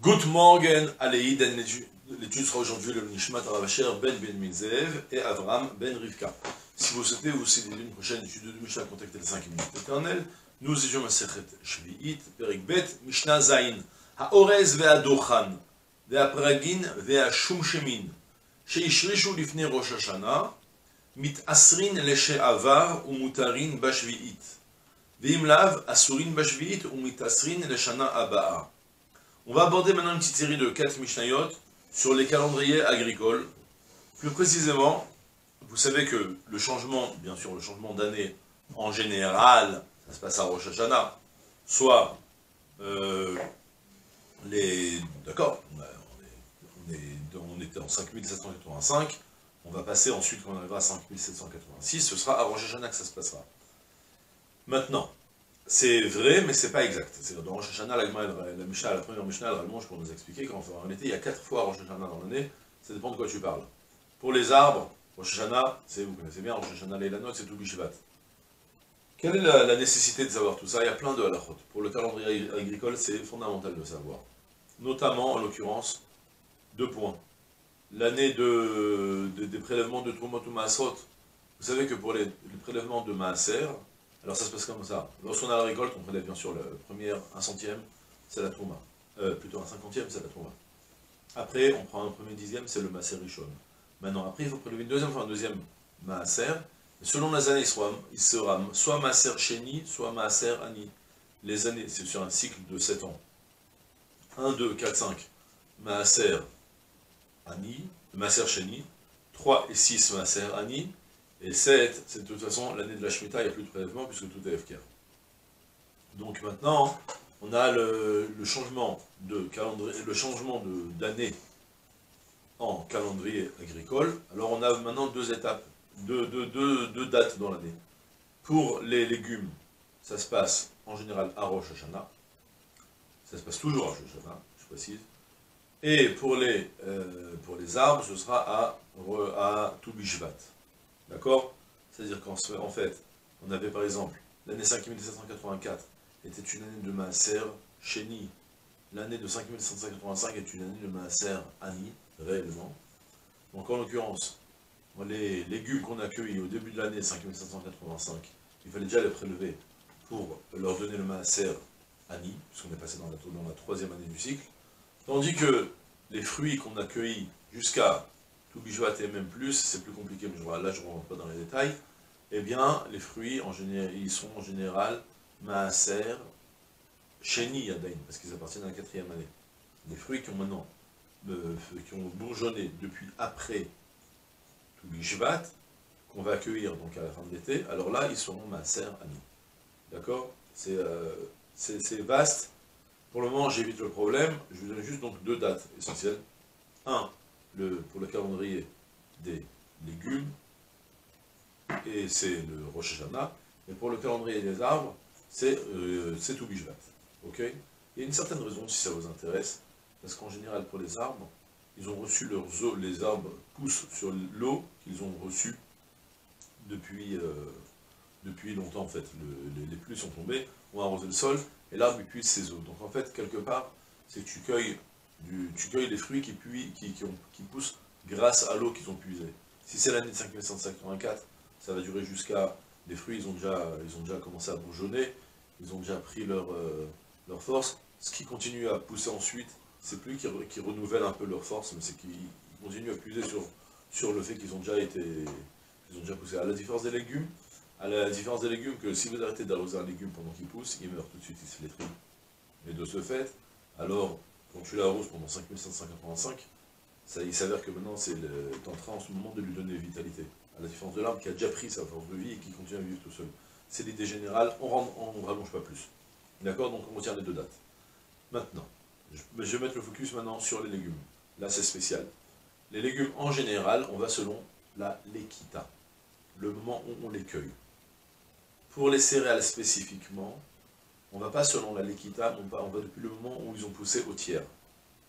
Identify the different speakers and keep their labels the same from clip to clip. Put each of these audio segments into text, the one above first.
Speaker 1: Good morning, Aleïden, l'étude sera aujourd'hui le Nishmat Ravasher Ben Ben Mizev et Avram Ben Rivka. Si vous souhaitez aussi une prochaine étude de Mishnah, contactez les 5 minutes éternelles. Nous étions à Sechet Shvi'it, Perik Bet, Mishnah Zayin, Ha'orez ve'adochan, ve'apragin ve'ashumshemin, sheishrishu lifnei Rosh Hashanah, mit'asrin leshe'avar u'mutarin bashvi'it, ve'im lav asurin bashvi'it u'mitasrin leshana aba'a. On va aborder maintenant une petite série de 4 Mishnayot sur les calendriers agricoles. Plus précisément, vous savez que le changement, bien sûr, le changement d'année en général, ça se passe à Rosh Hashanah, soit D'accord, on était en 5785, on va passer ensuite, quand on arrivera à 5786, ce sera à Rosh Hashanah que ça se passera. Maintenant, c'est vrai, mais c'est pas exact. C'est-à-dire, dans Rosh Hashanah, la première Mishnah, elle rallonge pour nous expliquer qu'en été, il y a 4 fois Rosh Hashanah dans l'année, ça dépend de quoi tu parles. Pour les arbres, Rosh Hashanah, vous connaissez bien, Rosh Hashanah, Leilanot, c'est tout Bishvat. Quelle est la nécessité de savoir tout ça? Il y a plein de halachot. Pour le calendrier agricole, c'est fondamental de savoir. Notamment, en l'occurrence, 2 points. L'année des prélèvements de Trumot ou Maasrot. Vous savez que pour les prélèvements de Maaser, alors ça se passe comme ça. Lorsqu'on a la récolte, on prélève bien sûr le premier, 1/100, c'est la Trouma. Plutôt un 50e, c'est la Trouma. Après, on prend un premier 10e, c'est le Maaser Rishon. Maintenant, après, il faut prélever un deuxième Maaser. Selon les années, il sera soit Maaser Sheni, soit Maaser Ani. Les années, c'est sur un cycle de 7 ans. 1, 2, 4, 5, Maaser Ani, Maaser Sheni. 3 et 6, Maaser Ani. Et 7, c'est de toute façon l'année de la Shemitah, il n'y a plus de prélèvement puisque tout est FK. Donc maintenant, on a le changement de calendrier, le changement d'année en calendrier agricole. Alors on a maintenant 2 étapes, deux dates dans l'année. Pour les légumes, ça se passe en général à Rosh Hashanah. Ça se passe toujours à Rosh Hashanah, je précise. Et pour les arbres, ce sera à Tu Bishvat. D'accord? C'est-à-dire qu'en fait, on avait par exemple, l'année 5784 était une année de Maaser Sheni. L'année de 5785 est une année de Maaser Ani, réellement. Donc en l'occurrence, les légumes qu'on a cueillis au début de l'année 5785, il fallait déjà les prélever pour leur donner le Maaser Ani, puisqu'on est passé dans la 3e année du cycle. Tandis que les fruits qu'on a cueillis jusqu'à tout Bishvat et même plus, c'est plus compliqué, mais là je ne rentre pas dans les détails, eh bien, les fruits, ils sont en général Maaser, Sheni Yadain, parce qu'ils appartiennent à la 4e année. Les fruits qui ont maintenant, qui ont bourgeonné depuis après tout Bishvat, qu'on va accueillir donc à la fin de l'été, alors là, ils seront Maaser Ani. D'accord? C'est vaste. Pour le moment, j'évite le problème, je vous donne juste donc 2 dates essentielles. 1, pour le calendrier des légumes, et c'est le Rosh Hashanah, et pour le calendrier des arbres, c'est tout Bishvat. Ok? Il y a une certaine raison, si ça vous intéresse, parce qu'en général, pour les arbres, ils ont reçu leurs eaux, les arbres poussent sur l'eau qu'ils ont reçue depuis longtemps, en fait. Les pluies sont tombées, ont arrosé le sol, et l'arbre épuise ses eaux. Donc en fait, quelque part, c'est que tu cueilles les fruits qui poussent grâce à l'eau qu'ils ont puisée. Si c'est l'année de 5784, ça va durer jusqu'à... Les fruits, ils ont déjà commencé à bourgeonner, ils ont déjà pris leur force. Ce qui continue à pousser ensuite, c'est plus qu'ils renouvellent un peu leur force, mais c'est qu'ils continuent à puiser sur le fait qu'ils ont déjà poussé. À la différence des légumes, que si vous arrêtez d'arroser un légume pendant qu'il pousse, il meurt tout de suite, il se flétrit. Et de ce fait, alors, quand tu l'arroses pendant 5785, il s'avère que maintenant, tu es en train en ce moment de lui donner vitalité. À la différence de l'arbre qui a déjà pris sa force de vie et qui continue à vivre tout seul. C'est l'idée générale, on ne rallonge pas plus. D'accord? Donc on retient les 2 dates. Maintenant, je vais mettre le focus maintenant sur les légumes. Là, c'est spécial. Les légumes, en général, on va selon la Lekita, le moment où on les cueille. Pour les céréales spécifiquement, on ne va pas selon la Lekita, on va depuis le moment où ils ont poussé au tiers.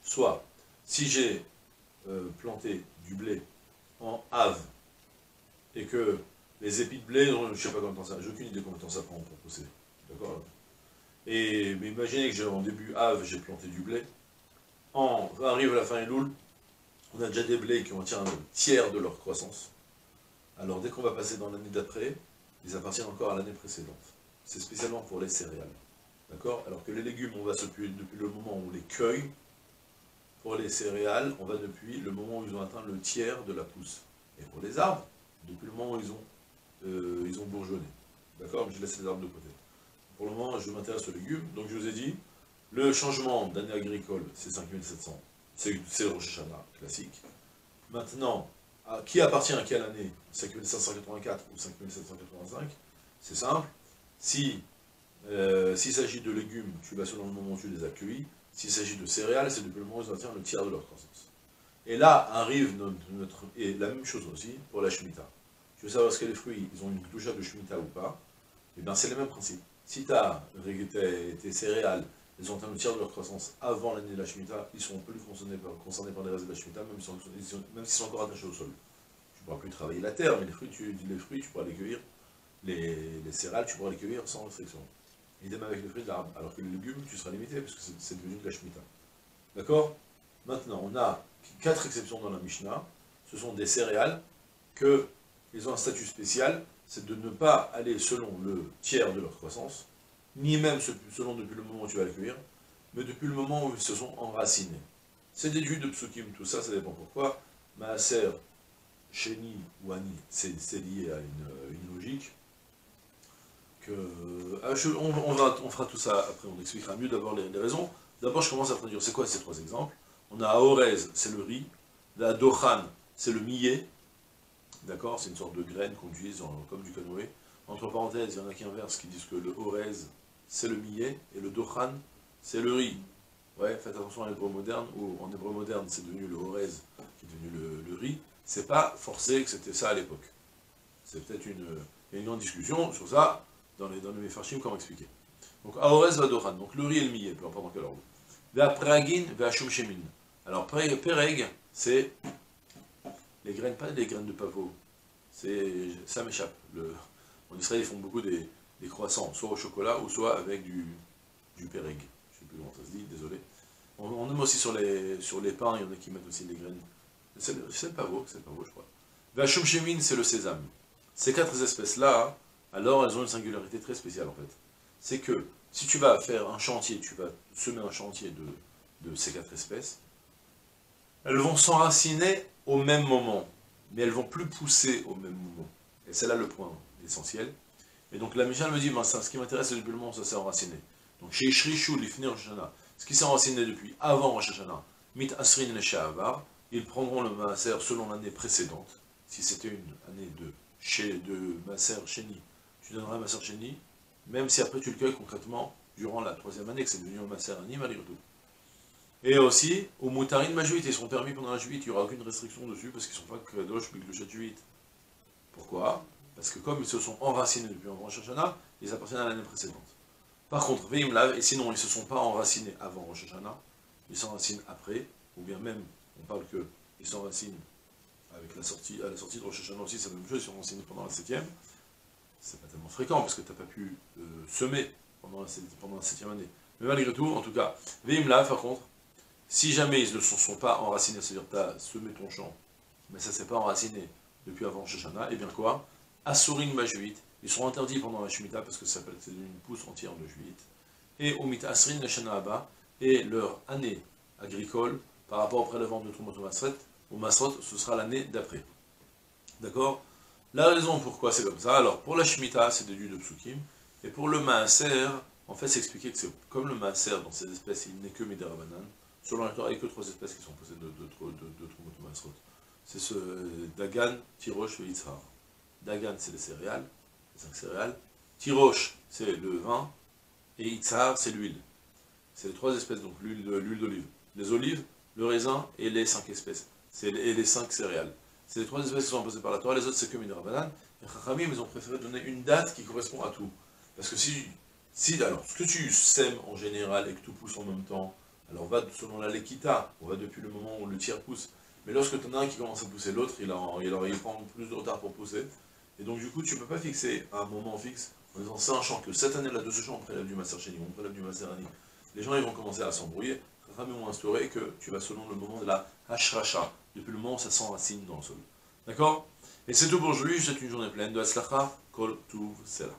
Speaker 1: Soit, si j'ai planté du blé en Av, et que les épis de blé, je ne sais pas combien de temps ça, j'ai aucune idée combien de temps ça prend pour pousser. D'accord? Mais imaginez que en début Av, j'ai planté du blé, arrive à la fin Elul, on a déjà des blés qui ont atteint un tiers de leur croissance. Alors dès qu'on va passer dans l'année d'après, ils appartiennent encore à l'année précédente. C'est spécialement pour les céréales. D'accord? Alors que les légumes, on va depuis le moment où on les cueille. Pour les céréales, on va depuis le moment où ils ont atteint le tiers de la pousse. Et pour les arbres, depuis le moment où ils ont bourgeonné. D'accord? Mais je laisse les arbres de côté. Pour le moment, je m'intéresse aux légumes. Donc je vous ai dit, le changement d'année agricole, c'est 5700. C'est le Rosh Hashanah classique. Maintenant, qui appartient à quelle année? 5784 ou 5785? C'est simple. S'il s'agit de légumes, tu vas selon le moment où tu les as cueillis. S'il s'agit de céréales, c'est depuis le moment où ils atteignent le tiers de leur croissance. Et là arrive et la même chose aussi pour la Shemitah. Tu veux savoir ce que les fruits, ils ont une doucha de Shemitah ou pas? Eh bien c'est le même principe. Si tu as tes céréales, ils ont atteint le tiers de leur croissance avant l'année de la Shemitah, ils seront plus concernés par les restes de la Shemitah, même s'ils sont encore attachés au sol. Tu ne pourras plus travailler la terre, mais les fruits, tu pourras les cueillir. Les céréales, tu pourras les cueillir sans restriction. Idem avec les fruits de l'arbre. Alors que les légumes, tu seras limité, parce que c'est devenu de la Shemitah. D'accord? Maintenant, on a 4 exceptions dans la Mishnah. Ce sont des céréales qu'ils ont un statut spécial, c'est de ne pas aller selon le tiers de leur croissance, ni même selon depuis le moment où tu vas les cueillir, mais depuis le moment où ils se sont enracinés. C'est déduit de psukim, tout ça, ça dépend pourquoi. Maaser, Sheni ou Ani, c'est lié à une logique. On fera tout ça après, on expliquera mieux d'abord les raisons. D'abord, je commence à traduire. C'est quoi ces 3 exemples? On a Aorez, c'est le riz. La Dochan, c'est le millet. D'accord? C'est une sorte de graine qu'on utilise comme du canoë. Entre parenthèses, il y en a qui inversent, qui disent que le Orez, c'est le millet, et le Dochan, c'est le riz. Ouais, faites attention à l'hébreu moderne, où en hébreu moderne, c'est devenu le Orez, qui est devenu le riz. C'est pas forcé que c'était ça à l'époque. C'est peut-être il y a une grande discussion sur ça, dans les Mefarshim, comment expliquer. Donc, Aorez va Dochan, donc le riz et le millet, peu importe dans quel ordre. Va Pragin, va Shumshemin. Alors, Pereg, c'est les graines, pas des graines de pavot, ça m'échappe. En Israël, ils font beaucoup des croissants, soit au chocolat, ou soit avec du Pereg. Je ne sais plus comment ça se dit, désolé. On aime aussi sur les pains, il y en a qui mettent aussi des graines. C'est le pavot, je crois. Va Shumshemin, c'est le sésame. Ces 4 espèces-là, alors elles ont une singularité très spéciale en fait. C'est que si tu vas faire un chantier, tu vas semer un chantier de ces 4 espèces, elles vont s'enraciner au même moment, mais elles vont plus pousser au même moment. Et c'est là le point essentiel. Et donc la Mishnah me dit, ben, ce qui m'intéresse c'est depuis le moment où ça s'est enraciné. Donc chez Ishrishu, l'Ifne Rosh Hashanah, ce qui s'est enraciné depuis avant Rosh Hashanah, Mit Asrin le Sha'avar, ils prendront le Maaser selon l'année précédente. Si c'était une année de Maaser Sheni, tu donneras Maaser Sheni, même si après tu le cueilles concrètement durant la 3e année, que c'est devenu un Maaser Ani, malgré tout. Et aussi, au Moutarin Majuit, ils seront permis pendant la Juit, il n'y aura aucune restriction dessus, parce qu'ils ne sont pas Kadosh, Biglushat Juit. Pourquoi? Parce que comme ils se sont enracinés depuis avant Rosh Hashanah, ils appartiennent à l'année précédente. Par contre, Veimlav, et sinon ils ne se sont pas enracinés avant Rosh Hashanah, ils s'enracinent après, ou bien même, on parle qu'ils s'enracinent avec à la sortie de Rosh Hashanah aussi, c'est la même chose, ils sont enracinés pendant la 7e. C'est pas tellement fréquent, parce que tu n'as pas pu semer pendant la 7e année. Mais malgré tout, en tout cas, Veimlav, par contre, si jamais ils ne se sont pas enracinés, c'est-à-dire tu as semé ton champ, mais ça ne s'est pas enraciné depuis avant Rosh Hashanah, et bien quoi? Asurin Majuit, ils seront interdits pendant la Shemitah parce que c'est une pousse entière de juillet. Et au Mit Asrin Neshana Abba, et leur année agricole, par rapport au prélèvement de Trumot au Masrot, ce sera l'année d'après. D'accord? La raison pourquoi c'est comme ça, alors pour la Shemitah, c'est déduit de Psukim, et pour le Maaser, en fait, c'est expliqué que c'est comme le Maaser dans ces espèces, il n'est que Midarabanan. Selon la Torah, il n'y a que 3 espèces qui sont possédées de Trumot Masrot. C'est ce Dagan, Tirosh et Yitzhar. Dagan, c'est les céréales, les 5 céréales. Tirosh, c'est le vin. Et Yitzhar, c'est l'huile. C'est les 3 espèces, donc l'huile d'olive. Les olives, le raisin et les 5 espèces. Et les 5 céréales. C'est les 3 espèces qui sont imposées par la Torah, les autres c'est que Midrabanan. Et Chachamim, ils ont préféré donner une date qui correspond à tout. Parce que alors, ce que tu sèmes en général et que tout pousse en même temps, alors va selon la Lekita, on va depuis le moment où le tiers pousse. Mais lorsque tu en as un qui commence à pousser l'autre, il prend plus de retard pour pousser. Et donc du coup, tu ne peux pas fixer un moment fixe en disant c'est un champ que cette année-là, de ce champ, on prélève du Maaser Sheni, on prélève du Maaser Ani. Les gens ils vont commencer à s'embrouiller. Ramé ont instauré que tu vas selon le moment de la Hashracha, depuis le moment où ça s'enracine dans le sol. D'accord? Et c'est tout pour aujourd'hui, c'est une journée pleine de Hatzlacha, Kol Tuv Sela.